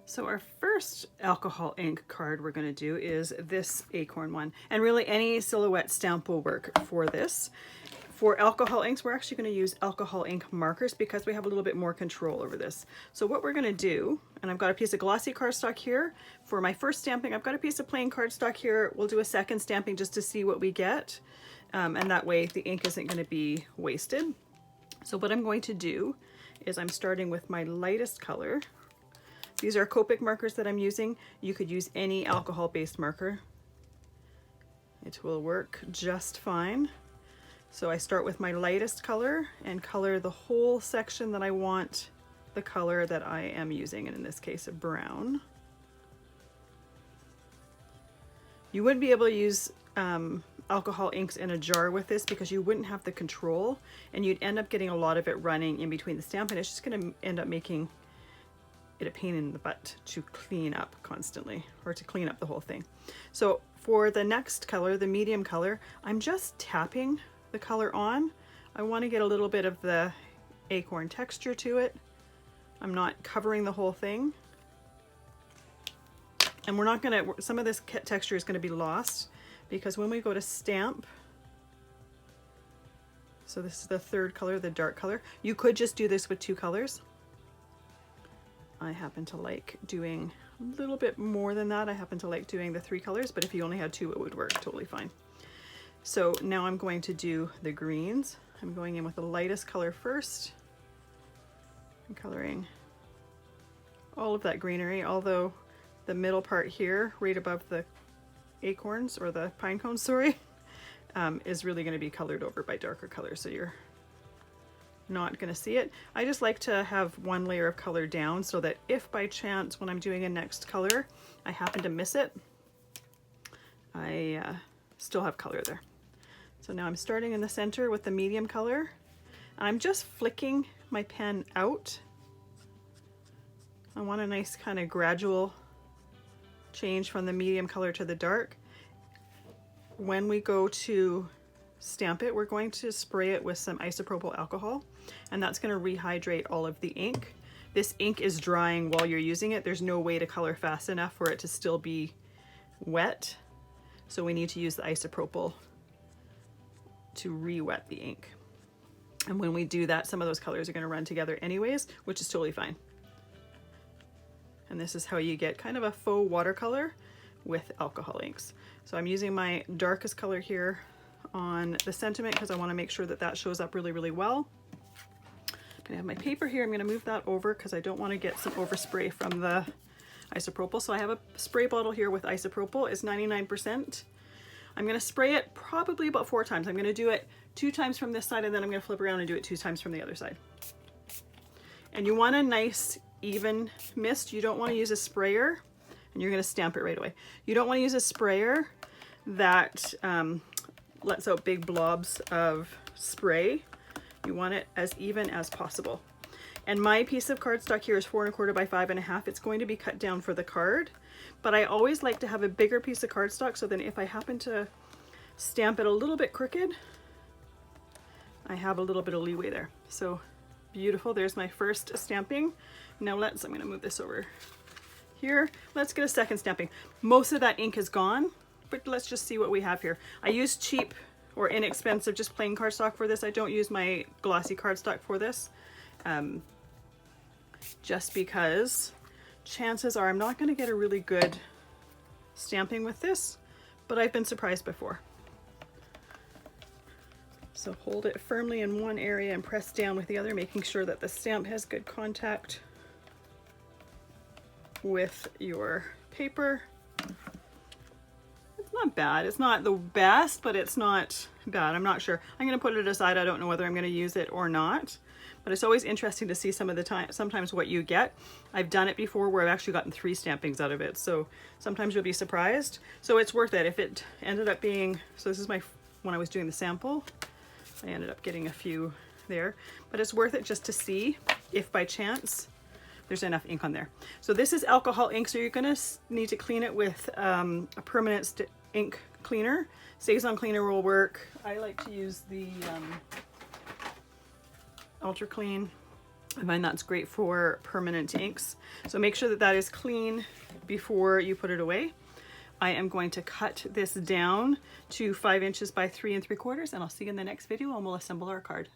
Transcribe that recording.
So our first alcohol ink card we're going to do is this acorn one. And really any silhouette stamp will work for this. For alcohol inks, we're actually going to use alcohol ink markers because we have a little bit more control over this. So what we're going to do, and I've got a piece of glossy cardstock here. For my first stamping, I've got a piece of plain cardstock here. We'll do a second stamping just to see what we get. And that way the ink isn't going to be wasted. So what I'm going to do is I'm starting with my lightest color. These are Copic markers that I'm using. You could use any alcohol-based marker. It will work just fine. So I start with my lightest color and color the whole section that I want the color that I am using, and in this case, a brown. You wouldn't be able to use alcohol inks in a jar with this because you wouldn't have the control, and you'd end up getting a lot of it running in between the stamp, and it's just going to end up making it a pain in the butt to clean up constantly, or to clean up the whole thing. So for the next color, the medium color, I'm just tapping the color on. I want to get a little bit of the acorn texture to it. I'm not covering the whole thing. And we're not gonna, some of this texture is gonna be lost because when we go to stamp, so this is the third color, the dark color. You could just do this with 2 colors. I happen to like doing a little bit more than that. I happen to like doing the 3 colors, but if you only had 2, it would work totally fine. So now I'm going to do the greens. I'm going in with the lightest color first. I'm coloring all of that greenery, although the middle part here, right above the acorns, or the pine cones, sorry, is really going to be colored over by darker colors, so you're not going to see it. I just like to have one layer of color down so that if by chance when I'm doing a next color I happen to miss it, I still have color there. So now I'm starting in the center with the medium color. I'm just flicking my pen out. I want a nice kind of gradual change from the medium color to the dark. When we go to stamp it, we're going to spray it with some isopropyl alcohol, and that's going to rehydrate all of the ink. This ink is drying while you're using it. There's no way to color fast enough for it to still be wet. So we need to use the isopropyl to re-wet the ink. And when we do that, some of those colors are going to run together anyways, which is totally fine. And this is how you get kind of a faux watercolor with alcohol inks. So I'm using my darkest color here on the sentiment because I want to make sure that that shows up really, really well. I'm going to have my paper here. I'm going to move that over because I don't want to get some overspray from the isopropyl. So I have a spray bottle here with isopropyl. It's 99%. I'm going to spray it probably about 4 times. I'm going to do it 2 times from this side, and then I'm going to flip around and do it 2 times from the other side. And you want a nice even mist. You don't want to use a sprayer, and you're going to stamp it right away. You don't want to use a sprayer that lets out big blobs of spray. You want it as even as possible. And my piece of cardstock here is 4 1/4 by 5 1/2. It's going to be cut down for the card, but I always like to have a bigger piece of cardstock so then if I happen to stamp it a little bit crooked, I have a little bit of leeway there. So beautiful. There's my first stamping. Now I'm going to move this over here. Let's get a second stamping. Most of that ink is gone, but let's just see what we have here. I use cheap or inexpensive, just plain cardstock for this. I don't use my glossy cardstock for this. Just because chances are I'm not going to get a really good stamping with this, but I've been surprised before. So hold it firmly in one area and press down with the other, making sure that the stamp has good contact with your paper. It's not bad. It's not the best, but it's not bad. I'm not sure. I'm going to put it aside. I don't know whether I'm going to use it or not. But it's always interesting to see some of the time, sometimes what you get. I've done it before where I've actually gotten 3 stampings out of it. So sometimes you'll be surprised. So it's worth it. If it ended up being, so this is when I was doing the sample, I ended up getting a few there, but it's worth it just to see if by chance there's enough ink on there. So this is alcohol ink. So you're gonna need to clean it with a permanent ink cleaner. SazOn cleaner will work. I like to use the Ultra Clean. I find that's great for permanent inks. So make sure that that is clean before you put it away. I am going to cut this down to 5 inches by 3 3/4, and I'll see you in the next video and we'll assemble our card.